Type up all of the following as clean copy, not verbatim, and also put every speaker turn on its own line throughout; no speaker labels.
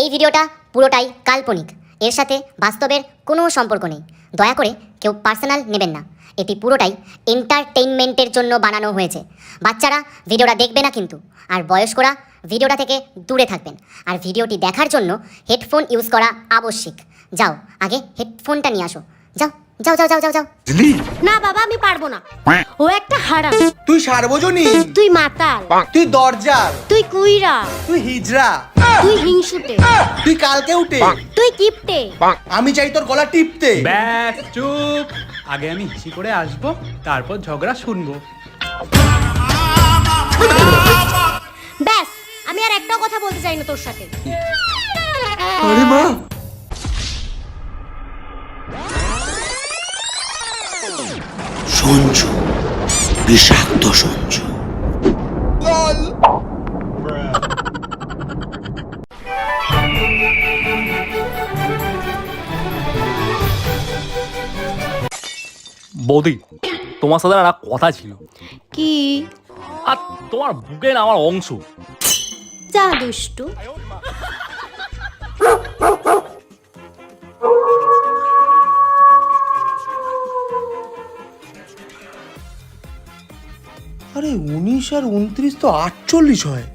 এই ভিডিওটা পুরোটাই কাল্পনিক, এর সাথে বাস্তবের কোনো সম্পর্ক নেই। দয়া করে কেউ পার্সোনাল নেবেন না। এটি পুরোটাই এন্টারটেইনমেন্টের জন্য বানানো হয়েছে। বাচ্চারা ভিডিওটা দেখবে না কিন্তু, আর বয়স্করা ভিডিওটা থেকে দূরে থাকবেন। আর ভিডিওটি দেখার জন্য হেডফোন ইউজ করা আবশ্যিক। যাও, আগে হেডফোনটা নিয়ে আসো। যাও যাও যাও যাও যাও যাও।
না বাবা, আমি পারবো না। ও একটা হারাম।
তুই সার্বজনীন,
তুই মাতাল,
তুই দরজাল,
তুই কুইরা,
তুই হিজড়া,
তুই হিংসুটে,
তুই কালকে উঠে,
তুই কিপটে।
আমি চাই তোর গলা টিপতে।
ব্যাস চুপ। আগে আমি হিসি করে আসবো, তারপর ঝগড়া শুনবো।
ব্যাস, আমি আর একটাও কথা বলতে চাই না তোর সাথে।
আরে মা,
সঞ্জু, বিষাক্ত সঞ্জু।
বৌদি, তোমার সাথে একটা কথা ছিল।
কি?
আর তোমার বুকে না আমার অংশ।
যা দুষ্টু।
আরে 19 আর 29 তো 48 হয়।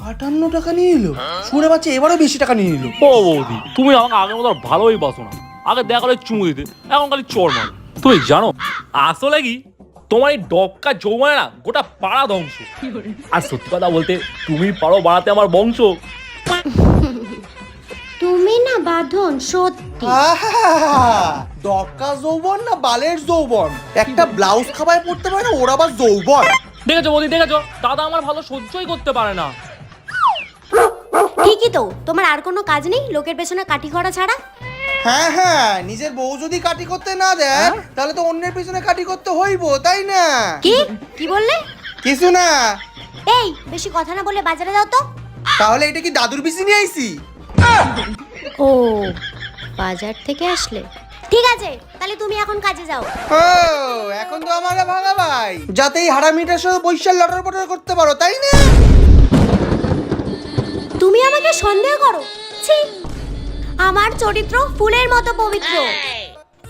58 টাকা নিয়ে এলো। সুরে বাচ্চা এবারও বেশি টাকা নিয়ে এলো।
ও বৌদি, তুমি আমাকে আগের মতো আর ভালোই বাসো না। আগে দেখা করে চুমু দিতে, এখন খালি চর মারো। তুমি জানো আসলে কি, তোমার এই ডক্কা যৌবনে না গোটা পাড়া ধ্বংস। আর সত্যি কথা বলতে, তুমি পারো বাড়াতে আমার বংশ।
তুমি না বাঁধন, সত্যি।
দরকা যৌবন না বালের যৌবন? একটা ব্লাউজ খাবায় পড়তে পারে না, ওর আবার যৌবন।
দেখেছো বৌদি, দেখেছো, দাদা আমার ভালো সহ্যই করতে পারে না।
ঠিকই তো, তোমার আর কোনো কাজ নেই লোকের পেছনে কাঠি করা ছাড়া।
হ্যাঁ হ্যাঁ, নিজের বউ যদি কাটি করতে না দেয় তাহলে তো অন্যের পিছনে কাটি করতে হইব, তাই না?
কি কি বললে?
কিছু না।
এই, বেশি কথা না বলে বাজারে যাও তো।
তাহলে এটা কি দাদুর পিসি নিয়ে আইছি?
ও, বাজার থেকে আসলে ঠিক আছে, তাহলে তুমি এখন কাজে যাও।
ও, এখন তো আমার ভাঙা ভাই, যাতে এই হারামিটার সাথে বৈশাল লটর পটর করতে পারো, তাই না?
তুমি আমাকে সন্দেহ করো? ছি, আমার চরিত্র ফুলের মতো পবিত্র।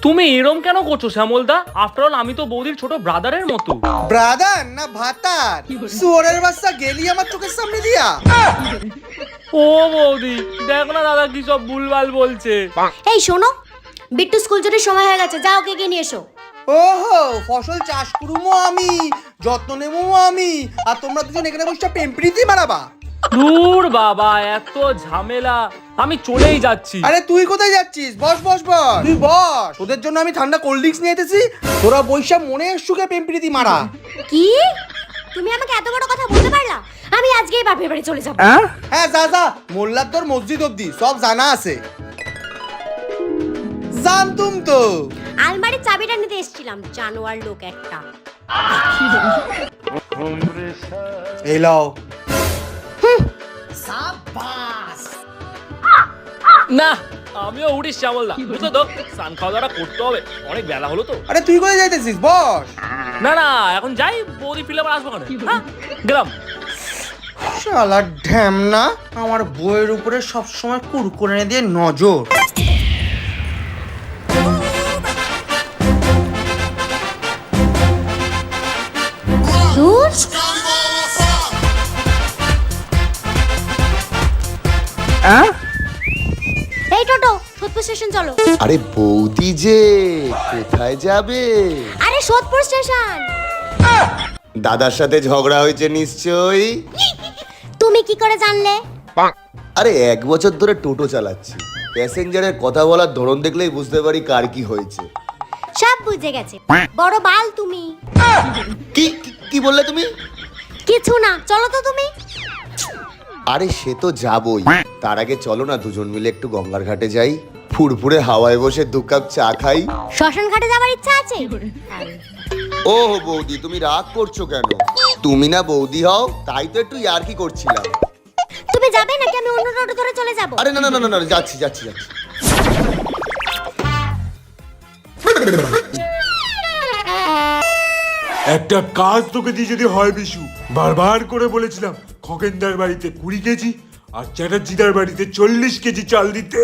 তুমি এরম কেন করছো শ্যামলদা? আফটার অল আমি তো বৌদির ছোট ব্রাদারের মতো।
ব্রাদার না ভাতার? সুয়ারের বাচ্চা গেলি আমার চোখের সামনে দিয়া।
ও বৌদি, দেখো না দাদা কি সব ভুলভাল বলছে।
এই শোনো, বিট্টু স্কুল ছুটির সময় হয়ে গেছে, যাও ওকে গিয়ে নিয়ে এসো।
ওহো, ফসল চাষ করুমো আমি, যত্ন নেবো আমি, আর তোমরা দুজন এখানে বসে পেম্পিরিতে মারাবা।
দূর বাবা, এত ঝামেলা, আমি চলেই যাচ্ছি।
আরে তুই কোথায় যাচ্ছিস? বস বস বস, তুই বস। তোদের জন্য আমি ঠান্ডা কোল্ড ড্রিঙ্কস নিয়ে এসেছি, তোরা বৈশা মনে সুখে পেম্পিরিতে মারা।
কি? তুমি আমাকে এত বড় কথা বলতে পারলা? আমি আজকেই বাপের বাড়ি চলে যাব।
হ্যাঁ যা যা, মোল্লার তোর মসজিদ অব্দি সব জানা আছে। জানতুম তো।
আলমারির চাবিটা নিতে এসেছিলাম, জানোয়ার লোক একটা।
এই লও।
না, আমিও উঠি শ্যামলদা, বুঝলো তো, স্নান খাওয়া দাওয়া করতে হবে, অনেক বেলা হলো তো।
আরে তুই কোথায় যাইতেছিস? বস।
না না, এখন যাই, বৌদি ফিরে আবার আসবো কেন? গেলাম।
শালা ঢ্যামনা, আমার বইয়ের উপরে সবসময় কুরকুরে দিয়ে নজর।
ধুর, এই টোটো, সোদপুর স্টেশন চলো।
আরে বৌদি যে, কোথায় যাবে?
আরে সোদপুর স্টেশন।
দাদার সাথে ঝগড়া হয়েছে নিশ্চয়ই।
তুমি কি করে জানলে?
আরে 1 বছর ধরে টোটো চালাচ্ছি, প্যাসেঞ্জারের কথা বলার ধরন দেখলেই বুঝতে পারি কার কি হয়েছে।
সব বুঝে গেছে, বড় বাল তুমি।
কি কি- কি বললে তুমি?
কিছু না, চলো তো তুমি।
আরে সে তো যাবই, তার আগে চলো না দুজন মিলে একটু গঙ্গার ঘাটে যাই, ফুরফুরে হাওয়ায় বসে 2 কাপ চা খাই।
শ্মশান ঘাটে যাওয়ার ইচ্ছা আছে?
ও বৌদি, তুমি রাগ করছো কেন? তুমি না বৌদি হও, তাই তো একটু ইয়ার্কি করছিলাম।
তুমি যাবে নাকি আমি অন্য টোটো ধরে চলে যাব?
আরে না না না না না, যাচ্ছি যাচ্ছি যাচ্ছি।
একটা কাজ তোকে দিয়ে যদি হয় বিশু, বারবার করে বলেছিলাম খগেনদার বাড়িতে 20 কেজি, আর চ্যাটার্জিদার বাড়িতে 40 কেজি চাল দিতে।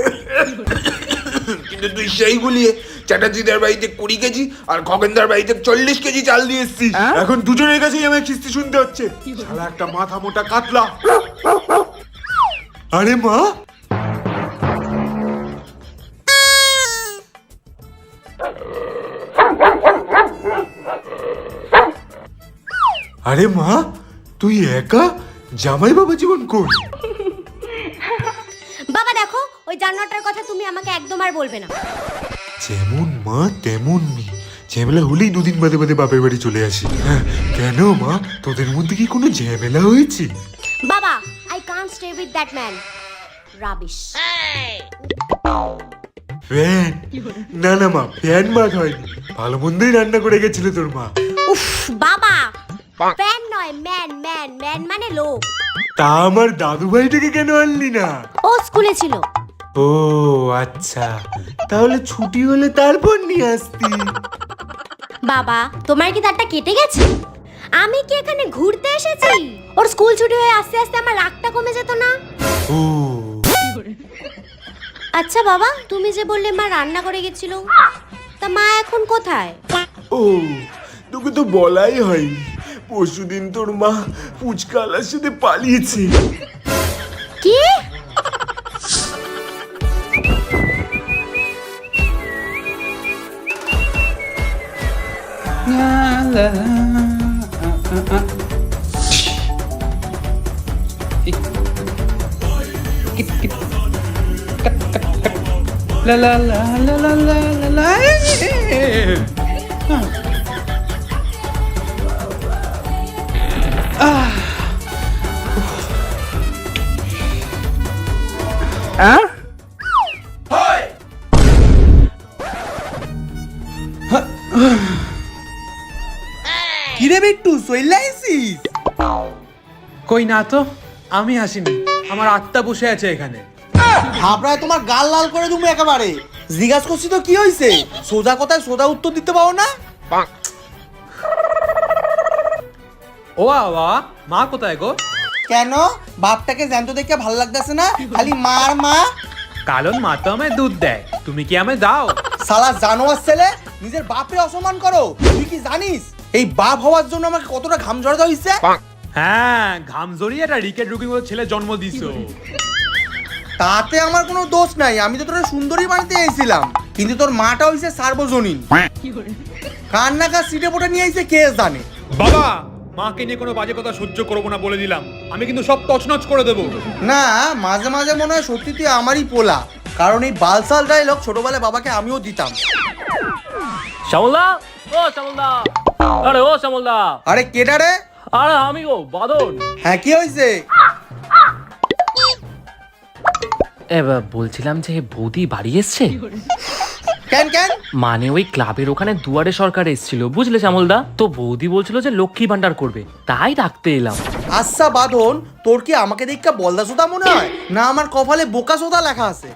কিন্তু তুই সেই গুলিয়ে চ্যাটার্জিদার বাড়িতে 20 কেজি আর খগেনদার বাড়িতে 40 কেজি চাল দিয়ে এসছিস। এখন দুজনের কাছেই আমার কিস্তি শুনতে হচ্ছে। শালা একটা মাথা মোটা কাতলা। আরে মা, আরে মা, তুই একা? জামাই বাবা জীবন কোন?
বাবা দেখো, ওই জানোয়ারটার কথা তুমি আমাকে একদম আর বলবে না।
যেমন মা তেমন মেয়ে, ঝামেলা হলেই 2 দিন বাদে বাদে বাপের বাড়ি চলে আসি। হ্যাঁ, কেন মা, তোদের মধ্যে কি কোনো ঝামেলা হয়েছে?
বাবা, I can't stay with that man. Rubbish.
Fan? না না মা, ফ্যান মাত হয়নি, ভালো মন্দই রান্না করে গেছিল তোর মা।
উফ বাবা, ফ্যান নয়, ম্যান ম্যান ম্যান মানে লোক।
তা আমার দাদু ভাইটাকে কেন আনলি না?
ও স্কুলে ছিল।
ও আচ্ছা, তাহলে ছুটি হলে তারপর নিয়ে আসতি।
বাবা, তোমার কি তারটা কেটে গেছে? আমি কি এখানে ঘুরতে এসেছি? ওর স্কুল ছুটি হয়ে আস্তে আস্তে আমার রাগটা কমে যেত না?
ও
আচ্ছা বাবা, তুমি যে বললে মা রান্না করে গেছিল, তা মা এখন কোথায়?
ও, তোকে তো বলাই হয়নি, পরশুদিন তোর মা ফুচকালার সাথে পালিয়েছে।
কি?
লা লা লা লা লা লা লা লা।
কিরে বিট্টু, চইলা আইছিস?
কই না তো, আমি আসিনি, আমার আত্মা বসে আছে এখানে।
হাবড়ায় তোমার গাল লাল করে তুমি একেবারে। জিজ্ঞাস করছি তো কি হয়েছে, সোজা কথায় সোজা উত্তর দিতে পারো না?
ও বাবা, মা কোথায় গো?
কেন, বাপটাকে জ্যান্ত দেখে ভাল লাগতেছে না? খালি মার মা।
কারণ মা তো আমায় দুধ দেয়, তুমি কি আমায় দাও?
শালা জানোয়ার ছেলে, নিজের বাপরে অসম্মান করো। তুই কি জানিস এই বাপ হওয়ার জন্য আমাকে কতটা ঘাম ঝরাতে হয়েছে?
হ্যাঁ, ঘাম জড়িয়ে একটা রিকেট রুকিং ছেলে জন্ম দিছো।
তাতে আমার কোনো দোষ নাই, আমি তো তোরা সুন্দরী বানাতে চাইছিলাম, কিন্তু তোর মাটা হইছে সার্বজনীন। কার না কার সিটে পোটা নিয়ে আইছে কে জানে।
বাবা, মাকে নিয়ে কোনো বাজে কথা সহ্য করবো না বলে দিলাম, আমি কিন্তু সব তছনছ করে দেবো।
না, মাঝে মাঝে মনে হয় সত্যি তুই আমারই পোলা, কারণ এই বালসাল ডায়লগ ছোটবেলায় বাবাকে আমিও দিতাম।
শ্যামলদা, ও শ্যামলদা, আরে ও শ্যামলদা।
আরে কেডা রে?
আরে আমি গো, বাদন।
হ্যাঁ, কি হয়েছে?
এবার বলছিলাম যে বৌদি বাড়ি এসছে।
কেন কেন?
মানে ওই ক্লাবের ওখানে দুয়ারে সরকার এসেছিল, বুঝলে শ্যামলদা? তো বৌদি বলছিল যে লক্ষ্মী ভান্ডার করবে, তাই ডাকতে এলাম।
আচ্ছা বাঁধন, তোর কি আমাকে দেখা বলদা সোদা মনে হয় না আমার কপালে বোকা সোদা লেখা আছে?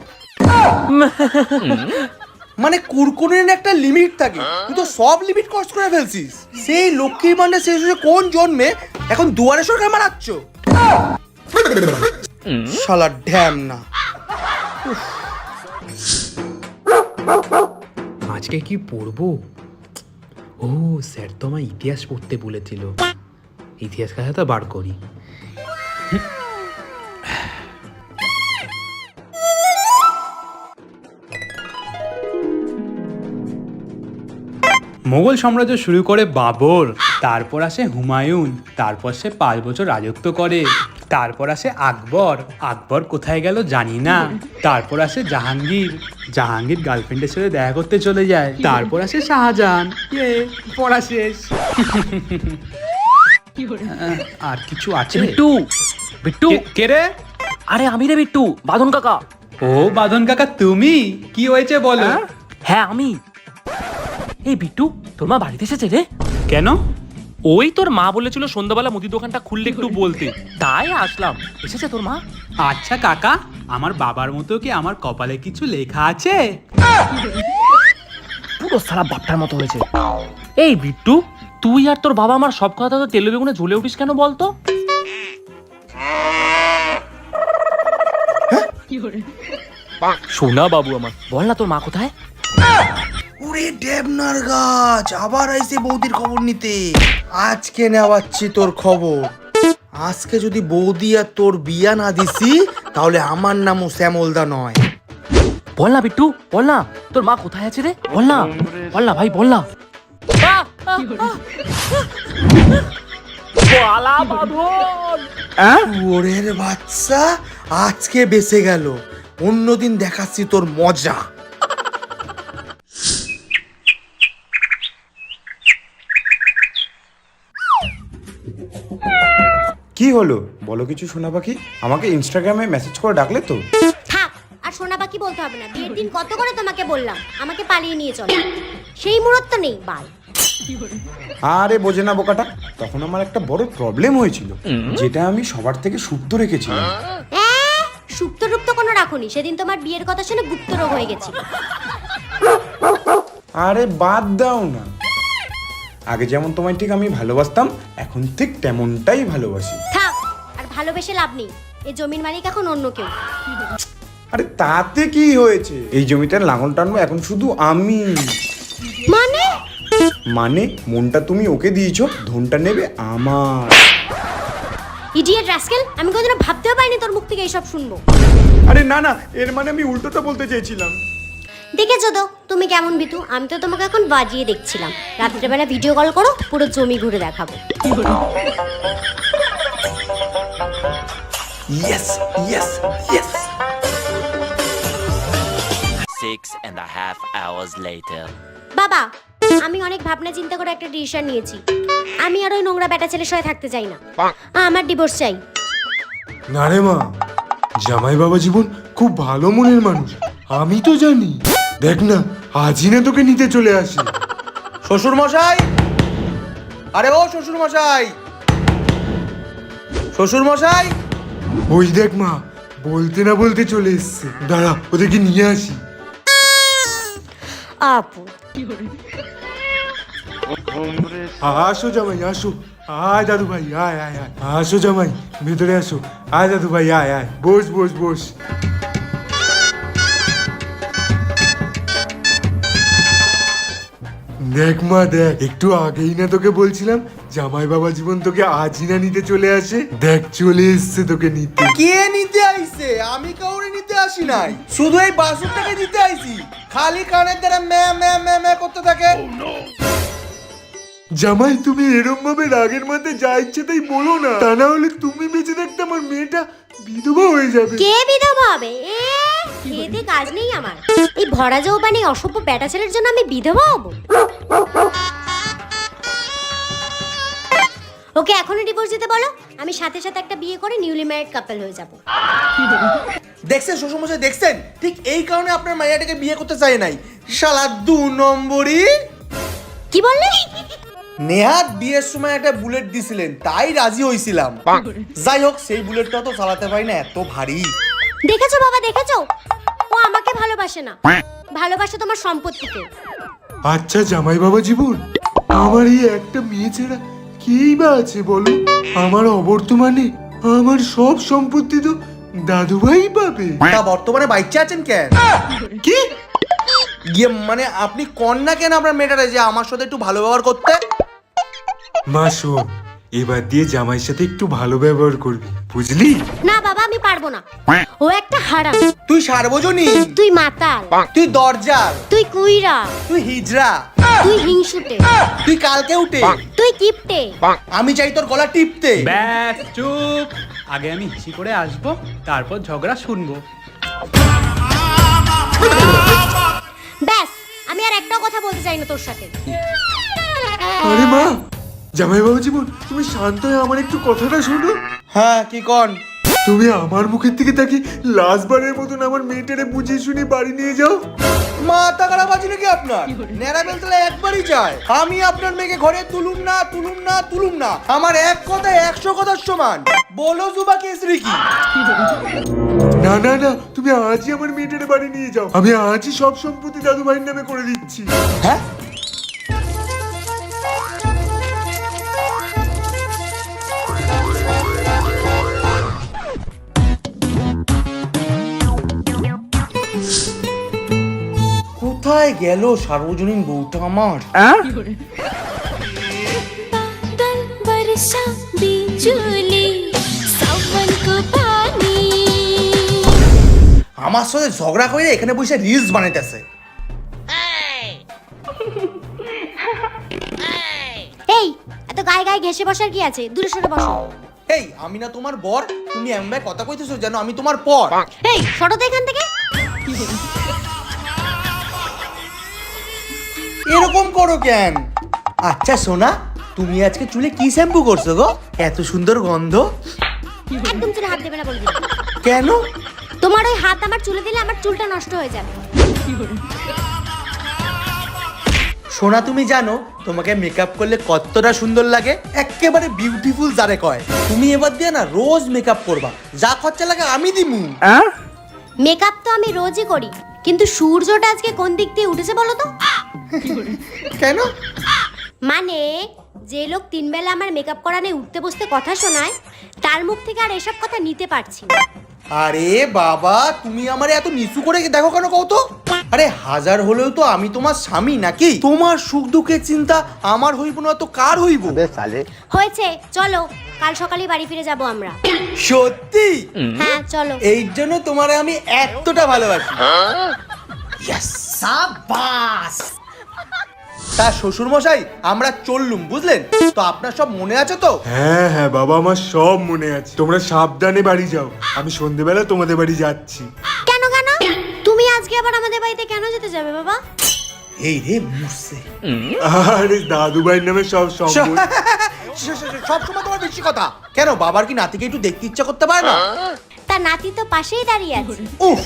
মানে কুরকুরের একটা লিমিট থাকে, তুই তো সব লিমিট ক্রস করে ফেলছিস। সেই লক্ষ্মীর ভান্ডার শেষ হয়ে কোন জন্মে এখন দুয়ারে সরকার মারাচ্ছ? শালা ঢ্যাম না।
আজকে কি পড়বো? ও স্যার তো আমার ইতিহাস পড়তে বলেছিল, ইতিহাস কথা তো বার করি। মোগল সাম্রাজ্য শুরু করে বাবর, তারপর আসে হুমায়ুন, তারপর সে 5 বছর রাজত্ব করে, তারপর আসে আকবর, আকবর কোথায় গেল জানি না, তারপর আসে জাহাঙ্গীর, জাহাঙ্গীর গার্লফ্রেন্ডের সাথে দেখা করতে চলে যায়, তারপর আসে শাহজাহান। পড়া শেষ। আর কিছু আছে?
বিট্টু, বিট্টু।
কে রে?
আরে আমি রে বিট্টু, বাদন কাকা।
ও বাঁধন কাকা, তুমি? কি হয়েছে বলো।
হ্যাঁ আমি। এই বিট্টু, তোর মা বাড়িতে এসেছে রে।
কেন?
ওই তোর মা বলেছিল সন্ধ্যাবেলা মুদির দোকানটা খুললে একটু বলতে, তাই আসলাম। এসেছে তোর মা?
আচ্ছা কাকা, আমার বাবার মতো কি আমার কপালে কিছু লেখা আছে?
পুরো সারা বাপটার মতো হয়েছে। এই বিট্টু, তুই আর তোর বাবা আমার সব কথা তো তেলে বেগুনে জ্বলে উঠিস কেন বলতো? সোনা বাবু আমার, বল না তোর মা কোথায়?
ওরে ডেবনার গাছ, আবার আইছে বৌদির খবর নিতে। আজকে নেওয়াচ্ছি তোর খবর। আজকে যদি বৌদি আর তোর বিয়া না দিছি, তাহলে আমার নামও শ্যামলদা নয়।
বল না বিট্টু, বল না তোর মা কোথায় আছে রে, বল না, বল না ভাই, বল না। পালা বাঁধন।
ওরের বাচ্চা আজকে বেঁচে গেল, অন্যদিন দেখাচ্ছি তোর মজা।
কি হলো বলো কিছু সোনা পাখি? আমাকে ইনস্টাগ্রামে মেসেজ করে ডাকলে তো?
থাক, আর সোনা বাকি বলতে হবে না। বিয়ের দিন কত করে তোমাকে বললাম আমাকে পালিয়ে নিয়ে চলো, সেই মুহূর্ত নেই। বাল।
আরে বোঝে না বোকাটা, তখন আমার একটা বড় প্রবলেম হয়েছিল, যেটা আমি সবার থেকে সুপ্ত রেখেছিলাম।
সুপ্ত রূপ্ত কোনো রাখুনি, সেদিন তোমার বিয়ের কথা শুনে গুপ্ত রোগ হয়ে গেছিল।
আরে বাদ দাও না, আগে যেমন তোমায় ঠিক আমি ভালোবাসতাম, এখন ঠিক তেমনটাই ভালোবাসি।
থাক, আর ভালোবেসে লাভ নেই, এই জমির মালিক এখন অন্য কেউ।
আরে তাতে কি হয়েছে, এই জমিটার লাঙল টানবো এখন শুধু আমি।
মানে?
মানে মনটা তুমি ওকে দিয়েছো, ধনটা নেবে আমার।
ইডিয়েট রাস্কেল, আমি কোনোদিনও ভাবতেও পারিনি তোর মুখ থেকে এইসব শুনবো।
আরে না না, এর মানে আমি উল্টোটা বলতে চেয়েছিলাম।
দেখেছো তো তুমি কেমন বিতু, আমি তো তোমাকে এখন বাজিয়ে দেখছিলাম। রাত্রেবেলা ভিডিও কল করো, পুরো জমি ঘুরে দেখাবো।
Yes yes yes.
6.5 hours later.
বাবা, আমি অনেক ভাবনা চিন্তা করে একটা ডিসিশন নিয়েছি। আমি আর ওই নোংরা বেটা ছেলের সাথে থাকতে চাই না, আমার ডিভোর্স চাই।
না রে মা, জামাই বাবা জীবন খুব ভালো মনের মানুষ, আমি তো জানি। দেখ না, আজই না তোকে নিতে চলে আসি।
শ্বশুর মশাই, আরে ও শ্বশুর মশাই, শ্বশুর মশাই।
ওই দেখ মা, বলতে না বলতে চলে এসছে, দাঁড়া ওদেরকে নিয়ে আসি।
আপু,
আসো জামাই আসো, আয় দাদু ভাই, আয় আয় আয়, আসো জামাই ভেতরে আসো, আয় দাদু ভাই, আয় আয়, বস বস বস। দেখ মা দেখ, একটু আগেই না তোকে বলছিলাম জামাই বাবা জীবন তোকে আজই না নিতে চলে আসে, দেখ চলে এসছে তোকে নিতে।
কে নিতে আইছে? আমি কাউরে নিতে আসি নাই, শুধু এই বাসুরটাকে নিতে আইছি। খালি কানের দ্বারা ম্যা ম্যা ম্যা ম্যা করতে থাকে।
জামাই তুমি এরম ভাবে রাগের মধ্যে যা ইচ্ছে তাই বলো না, তা না হলে তুমি বেঁচে থাকতে আমার মেয়েটা বিধবা হয়ে যাবে।
কে বিধবা হবে? খেতে কাজ নেই আমার, এই ভরা যৌবানি অসভ্য বেটা ছেলের জন্য আমি বিধবা হব? ওকে এখনই ডিভোর্স দিতে বলো, আমি সাথে সাথে একটা বিয়ে করে নিউলি ম্যারিড কাপল হয়ে যাব।
দেখছেন শ্বশুরমশাই, দেখছেন? ঠিক এই কারণে আপনার মাইয়াটাকে বিয়ে করতে চাই নাই। শালা 2 নম্বরই।
কি বললে?
নেহাত বিয়ের সময় একটা বুলেট দিছিলেন, তাই রাজি হইছিলাম। যাই হোক, সেই বুলেটটা তো চালাতে পারি না, এত ভারী।
দেখেছো বাবা, দেখেছো? ও আমাকে ভালোবাসে না, ভালোবাসে তোমার সম্পত্তিকে।
আচ্ছা জামাই বাবা জীবন, আমার এই একটা মেয়ে ছাড়া কেই বা আছে বলো? আমার অবর্তমানে আমার সব সম্পত্তি তো দাদু ভাই পাবে।
তা বর্তমানে বাইচে আছেন কেন?
কি
গিয়ে মানে আপনি কন্যা কেন আপনার মেয়েটারে যে আমার সাথে একটু ভালো ব্যবহার করতে?
মা শোন, এবার দিয়ে জামাইয়ের সাথে একটু ভালো ব্যবহার করবি, বুঝলি?
না বাবা, আমি পারবো না, ও একটা হারাম।
তুই সার্বজনীন,
তুই মাতাল,
তুই দরজাল,
তুই কুইরা,
তুই হিজড়া,
তুই হিংসুটে,
তুই কালকে উঠে।
তুই কিপটে।
আমি চাই তোর গলা টিপতে।
ব্যাস চুপ, আগে আমি হিসি করে আসবো, তারপর ঝগড়া শুনবো।
ব্যাস, আমি আর একটাও কথা বলতে চাই না তোর সাথে।
আরে মা, জামাই বাবা জীবন তুমি শান্ত হয়ে আমার একটু কথাটা শোনো।
হ্যাঁ, কি কন?
তুমি আমার মুখের দিকে তাকি লাস্টবারের মতন আমার মেয়েটারে বুঝিয়ে শুনে বাড়ি নিয়ে যাও।
মাথা খারাপ আছে নাকি আপনার? নেড়া বেলতলা একবারই যায়। আমি আপনার মেয়েকে ঘরে তুলুম না, তুলুম না, তুলুম না। আমার এক কথা 100 কথার সমান। বলো জুবা কেসরি কি?
না না না, তুমি আজই আমার মেয়েটারে বাড়ি নিয়ে যাও, আমি আজই সব সম্পত্তি দাদু ভাইয়ের নামে করে দিচ্ছি।
হ্যাঁ, কোথায় গেল সার্বজনীন বউটা আমার?
बादल वर्षा बिजुली सावन को पानी
আমার সাথে ঝগড়া করে এখানে বসে রিলস বানাইতেছে।
এই এত গায়ে গায়ে ঘেসে বসার কি আছে, দূরে সরে বসো।
এই আমি না তোমার বর, তুমি এমন ভাই কথা কইতেছো জানো আমি তোমার পর।
এই সরো তো এখান থেকে।
এরকম করো কেন? আচ্ছা সোনা, তুমি আজকে চুলে কি শ্যাম্পু করছো গো? এত সুন্দর গন্ধ।
একদম চুলে হাত দেবে না বলে দিলাম।
কেন?
তোমার ওই হাত আমার চুলে দিলে আমার চুলটা নষ্ট হয়ে যাবে।
সোনা তুমি জানো তোমাকে মেকআপ করলে কতটা সুন্দর লাগে? একেবারে বিউটিফুল যারে কয়। তুমি এবার দিয়ে না রোজ মেকআপ করবা, যা খরচা লাগে আমি দিমু।
মেকআপ তো আমি রোজই করি, কিন্তু সূর্যটা আজকে কোন দিক দিয়ে উঠেছে বলো তো?
কেন?
মানে যে লোক 3 বেলা আমার মেকআপ করা নিয়ে উঠতে বসতে কথা শোনায়, তার মুখ থেকে আর এসব কথা নিতে পারছি না।
আরে বাবা, তুমি আমারে এত নিচু করে দেখো কেন কও তো? আরে হাজার হলেও তো আমি তোমার স্বামী নাকি? তোমার সুখ দুঃখের চিন্তা আমার হইব না তো কার হইব?
হয়েছে, চলো কাল সকালে বাড়ি ফিরে যাব আমরা।
সত্যি?
হ্যাঁ চলো।
এই জন্য তোমারে আমি এতটা ভালোবাসি। ইয়েস, সাবাস। তা শ্বশুর মশাই, আমরা চললুম বুঝলেন তো? আপনার সব মনে আছে তো?
হ্যাঁ হ্যাঁ বাবা, আমার সব মনে আছে। তোমরা সাবধানে বাড়ি যাও, আমি সন্ধেবেলা তোমাদের বাড়ি যাচ্ছি।
কেন কেন? তুমি আজকে আবার আমাদের বাড়িতে কেন যেতে যাবে বাবা?
এই রে মুসে,
আরে দাদু ভাইয়ের নামে সব সম্পদ।
সব সময় তোমার বেশি কথা কেন? বাবার কি নাতিকে একটু দেখতে ইচ্ছা করতে পারে না?
তার নাতি তো পাশেই দাঁড়িয়ে আছে।
উফ,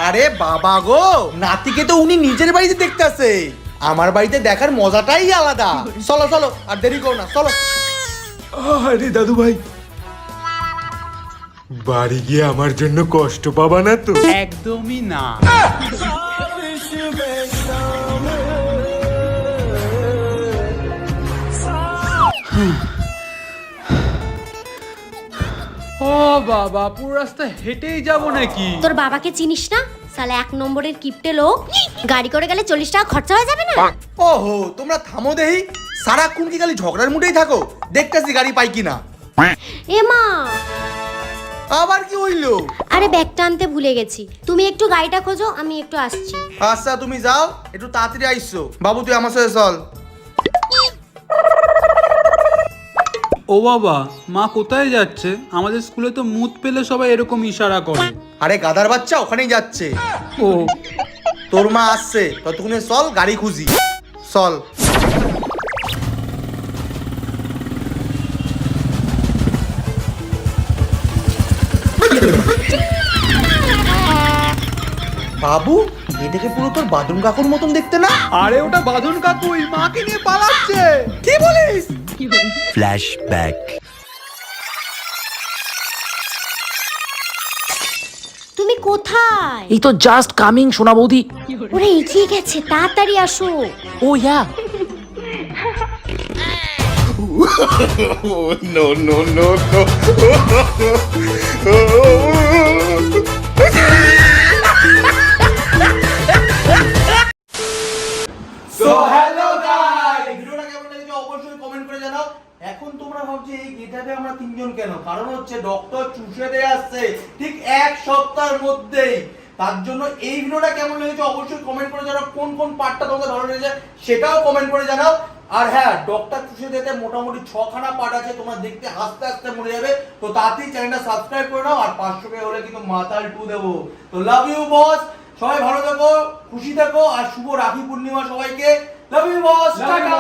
আরে বাবা গো, নাতিকে তো উনি নিজের বাড়িতে দেখতেছে। আমার বাড়িতে দেখার মজাটাই আলাদা। চলো চলো, আর দেরি করো না, চলো।
আরে দাদু ভাই, বাড়ি গিয়ে আমার জন্য কষ্ট পাবা না তো?
একদমই না। ও বাবা, পুরো রাস্তা হেঁটেই যাব নাকি?
তোর বাবাকে চিনিস না? সালে 1 নম্বরের কিপটে লোক। গাড়ি করে গেলে 40 টাকা খরচা হয়ে যাবে না?
ওহো, তোমরা থামো দেহি। সারাক্ষণ কি খালি ঝগড়ার মুডেই থাকো? দেখতেছি গাড়ি পাই কিনা।
এ মা,
আবার কি হইলো?
আরে ব্যাগটা আনতে ভুলে গেছি। তুমি একটু গাড়িটা খোঁজো, আমি একটু আসছি।
আচ্ছা তুমি যাও, একটু তাড়াতাড়ি আইসো। বাবু তুই আমার সাথে চল।
ও বাবা, মা কোথায় যাচ্ছে? আমাদের স্কুলে তো মুত পেলে সবাই এরকম ইশারা করে।
আরে গাদার বাচ্চা ওখানেই যাচ্ছে।
ও,
তোর মা আসছে, ততক্ষণে চল গাড়ি খুঁজি। চল। বাবু, এটাকে পুরো তোর বাদুন কাকুর মতন দেখতে না?
আরে ওটা বাঁধন কাকুই, মাকে নিয়ে পালাচ্ছে।
কি বলিস?
Flashback.
তুমি কোথায়?
এই তো জাস্ট কামিং সোনা বৌদি।
ওরে এগিয়ে গেছে, তাড়াতাড়ি আসো।
ও ইয়া,
No, no, no, no.
So hello guys, ভিডিওটা কেমন লেগেছে অবশ্যই কমেন্ট করে জানাও। এখন তোমরা ভাবছো এই গেটাপে আমরা তিনজন কেন? কারণ হচ্ছে ডক্টর চুষে দিয়ে আসছে ঠিক 1 সপ্তাহের মধ্যেই। তার জন্য এই ভিডিওটা কেমন লেগেছে অবশ্যই কমেন্ট করে জানাও। কোন কোন পার্টটা তোমাদের ভালো লেগেছে সেটাও কমেন্ট করে জানাও। আর হ্যাঁ, ডক্টর চুষে দিতে মোটামুটি 6খানা পার্ট আছে, তোমরা দেখতে হাসতে হাসতে মরে যাবে। তো তাড়াতাড়ি চ্যানেলটা সাবস্ক্রাইব করে নাও। আর 500 টাকা হলে কিন্তু মাতাল 2 দেবো। তো লাভ ইউ বস, সবাই ভালো থেকো, খুশি থেকো, আর শুভ রাখি পূর্ণিমা সবাইকে। Love you boss, tata.